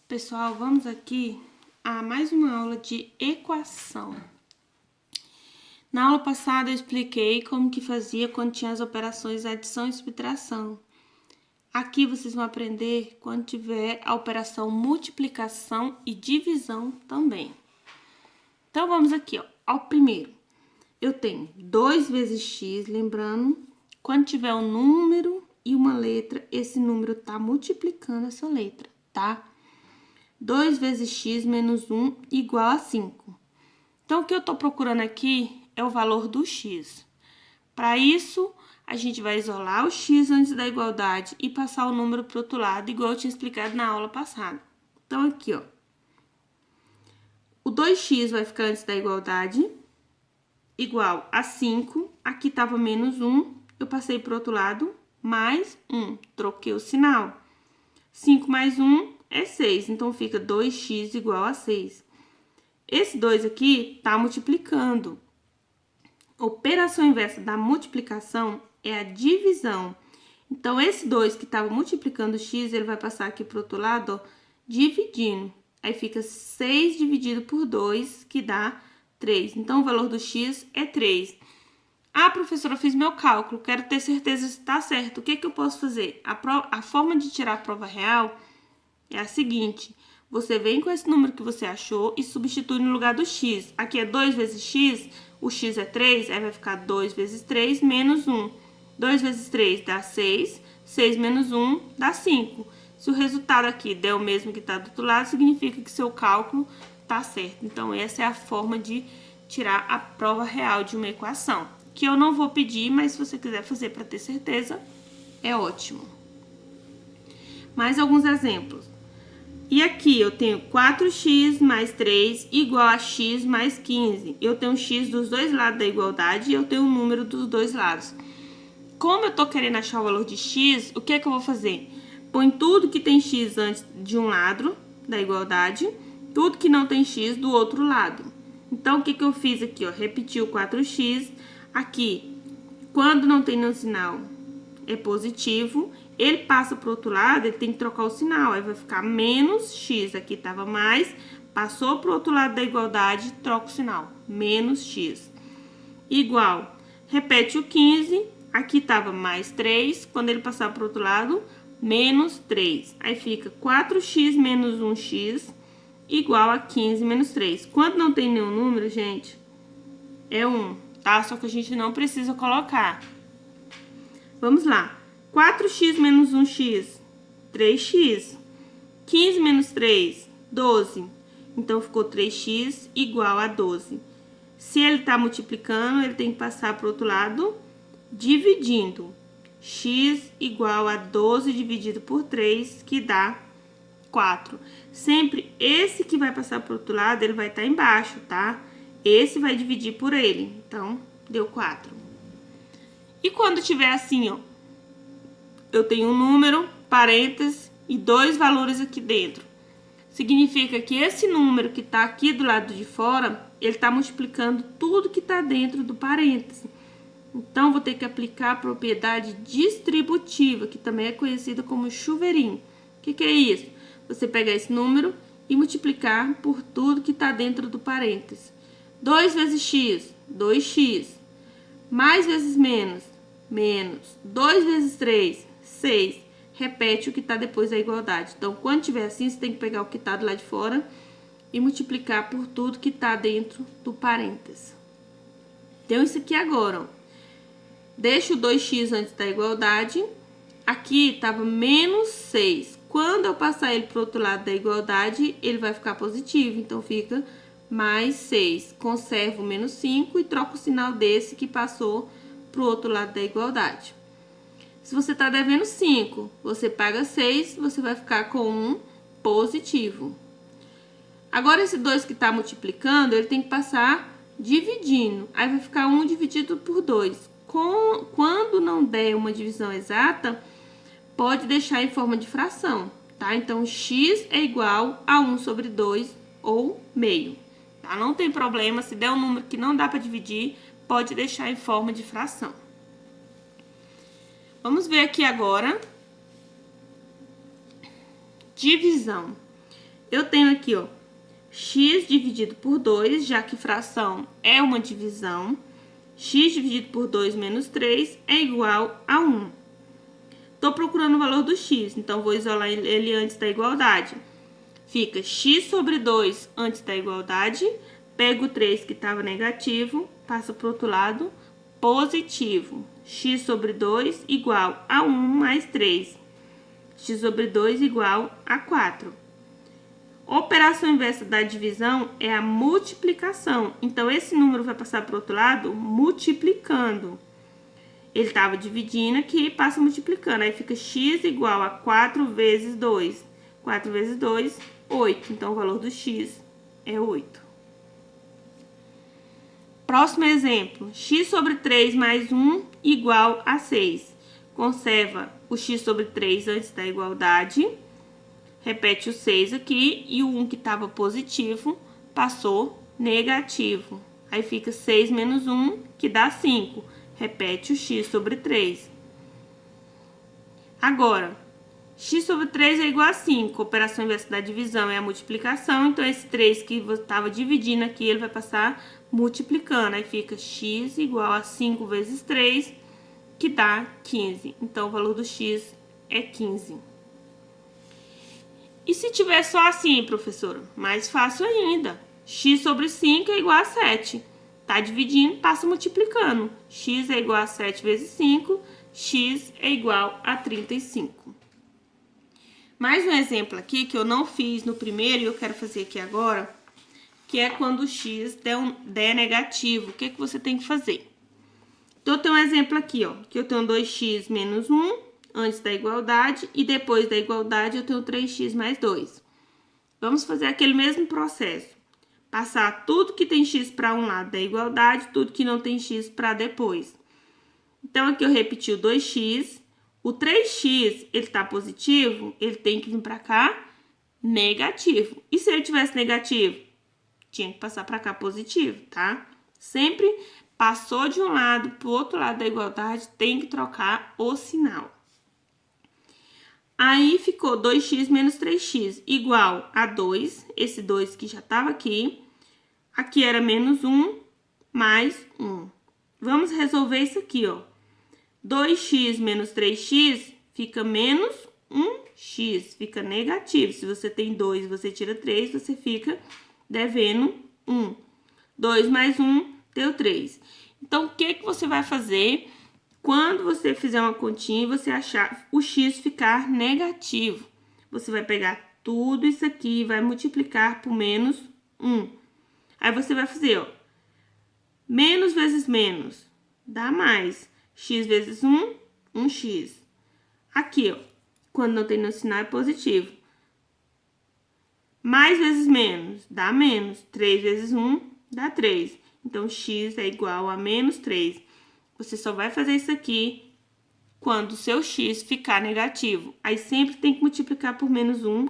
Pessoal, vamos aqui a mais uma aula de equação. Na aula passada eu expliquei como que fazia quando tinha as operações adição e subtração. Aqui vocês vão aprender quando tiver a operação multiplicação e divisão também. Então vamos aqui, ó, ao primeiro. Eu tenho 2 vezes x, lembrando, quando tiver um número e uma letra, esse número tá multiplicando essa letra, tá? 2 vezes x menos 1 igual a 5. Então, o que eu tô procurando aqui é o valor do x. Para isso, a gente vai isolar o x antes da igualdade e passar o número para o outro lado, igual eu tinha explicado na aula passada. Então, aqui, ó. O 2x vai ficar antes da igualdade, igual a 5. Aqui tava menos 1, eu passei para o outro lado, mais 1. Troquei o sinal. 5 mais 1 é 6, então fica 2x igual a 6. Esse 2 aqui tá multiplicando. Operação inversa da multiplicação é a divisão. Então, esse 2 que estava multiplicando x, ele vai passar aqui pro outro lado, ó, dividindo. Aí fica 6 dividido por 2, que dá 3. Então, o valor do x é 3. Ah, professora, eu fiz meu cálculo, quero ter certeza se está certo. O que que eu posso fazer? A forma de tirar a prova real é a seguinte: você vem com esse número que você achou e substitui no lugar do x. Aqui é 2 vezes x, o x é 3, aí vai ficar 2 vezes 3 menos 1. 2 vezes 3 dá 6, 6 menos 1 dá 5. Se o resultado aqui der o mesmo que está do outro lado, significa que seu cálculo está certo. Então, essa é a forma de tirar a prova real de uma equação, que eu não vou pedir, mas se você quiser fazer para ter certeza, é ótimo. Mais alguns exemplos. E aqui eu tenho 4x mais 3 igual a x mais 15. Eu tenho x dos dois lados da igualdade e eu tenho o número dos dois lados. Como eu tô querendo achar o valor de x, o que é que eu vou fazer? Põe tudo que tem x antes de um lado da igualdade, tudo que não tem x do outro lado. Então, o que que eu fiz aqui, ó? Repeti o 4x. Aqui, quando não tem nenhum sinal, é positivo. Ele passa para o outro lado, ele tem que trocar o sinal. Aí vai ficar menos x. Aqui estava mais, passou para o outro lado da igualdade, troca o sinal. Menos x. Igual. Repete o 15. Aqui estava mais 3. Quando ele passar para o outro lado, menos 3. Aí fica 4x menos 1x igual a 15 menos 3. Quando não tem nenhum número, gente, é 1, tá? Só que a gente não precisa colocar. Vamos lá. 4x menos 1x, 3x. 15 menos 3, 12. Então, ficou 3x igual a 12. Se ele tá multiplicando, ele tem que passar para o outro lado, dividindo. X igual a 12 dividido por 3, que dá 4. Sempre esse que vai passar para o outro lado, ele vai estar embaixo, tá? Esse vai dividir por ele. Então, deu 4. E quando tiver assim, ó, eu tenho um número, parênteses e dois valores aqui dentro. Significa que esse número que está aqui do lado de fora, ele está multiplicando tudo que está dentro do parêntese. Então, vou ter que aplicar a propriedade distributiva, que também é conhecida como chuveirinho. O que é isso? Você pegar esse número e multiplicar por tudo que está dentro do parêntese. 2 vezes x, 2x. Mais vezes menos, menos. 2 vezes 3, 6. Repete o que está depois da igualdade. Então, quando tiver assim, você tem que pegar o que está do lado de fora e multiplicar por tudo que está dentro do parêntese. Então, isso aqui agora, ó. Deixa o 2x antes da igualdade. Aqui estava menos 6. Quando eu passar ele para o outro lado da igualdade, ele vai ficar positivo. Então, fica mais 6. Conservo o menos 5 e troco o sinal desse que passou para o outro lado da igualdade. Se você está devendo 5, você paga 6, você vai ficar com um positivo. Agora, esse 2 que está multiplicando, ele tem que passar dividindo. Aí, vai ficar 1 dividido por 2. Quando não der uma divisão exata, pode deixar em forma de fração, tá? Então, x é igual a 1 sobre 2 ou meio, tá? Não tem problema, se der um número que não dá para dividir, pode deixar em forma de fração. Vamos ver aqui agora. Divisão. Eu tenho aqui, ó, x dividido por 2, já que fração é uma divisão. X dividido por 2 menos 3 é igual a 1. Tô procurando o valor do x, então vou isolar ele antes da igualdade. Fica x sobre 2 antes da igualdade, pego o 3 que estava negativo, passa para o outro lado, positivo. X sobre 2 igual a 1 mais 3. X sobre 2 igual a 4. Operação inversa da divisão é a multiplicação. Então, esse número vai passar para o outro lado multiplicando. Ele estava dividindo aqui e passa multiplicando. Aí fica x igual a 4 vezes 2. 4 vezes 2, 8. Então, o valor do x é 8. Próximo exemplo. X sobre 3 mais 1 igual a 6. Conserva o x sobre 3 antes da igualdade. Repete o 6 aqui e o 1 que estava positivo passou negativo. Aí fica 6 menos 1, que dá 5. Repete o x sobre 3. Agora, x sobre 3 é igual a 5. Operação inversa da divisão é a multiplicação. Então, esse 3 que você estava dividindo aqui, ele vai passar multiplicando. Aí fica x igual a 5 vezes 3, que dá 15. Então, o valor do x é 15. E se tiver só assim, professora? Mais fácil ainda. X sobre 5 é igual a 7. Tá dividindo, passa multiplicando. X é igual a 7 vezes 5, x é igual a 35. Mais um exemplo aqui que eu não fiz no primeiro e eu quero fazer aqui agora, que é quando o x der negativo. O que você tem que fazer? Então, eu tenho um exemplo aqui, ó, que eu tenho 2x menos 1 antes da igualdade e depois da igualdade eu tenho 3x mais 2. Vamos fazer aquele mesmo processo. Passar tudo que tem x para um lado da igualdade, tudo que não tem x para depois. Então, aqui eu repeti o 2x. O 3x, ele tá positivo, ele tem que vir para cá negativo. E se ele tivesse negativo? Tinha que passar para cá positivo, tá? Sempre passou de um lado para o outro lado da igualdade, tem que trocar o sinal. Aí, ficou 2x menos 3x igual a 2, esse 2 que já estava aqui. Aqui era menos 1, mais 1. Vamos resolver isso aqui, ó. 2x menos 3x fica menos 1x, fica negativo. Se você tem 2 e você tira 3, você fica devendo 1. 2 mais 1 deu 3. Então, o que você vai fazer quando você fizer uma continha e você achar o x ficar negativo? Você vai pegar tudo isso aqui e vai multiplicar por menos 1. Aí você vai fazer, ó, menos vezes menos dá mais. X vezes 1, 1x. Aqui, ó, quando não tem no sinal é positivo. Mais vezes menos dá menos. 3 vezes 1 dá 3. Então, x é igual a menos 3. Você só vai fazer isso aqui quando o seu x ficar negativo. Aí, sempre tem que multiplicar por menos 1.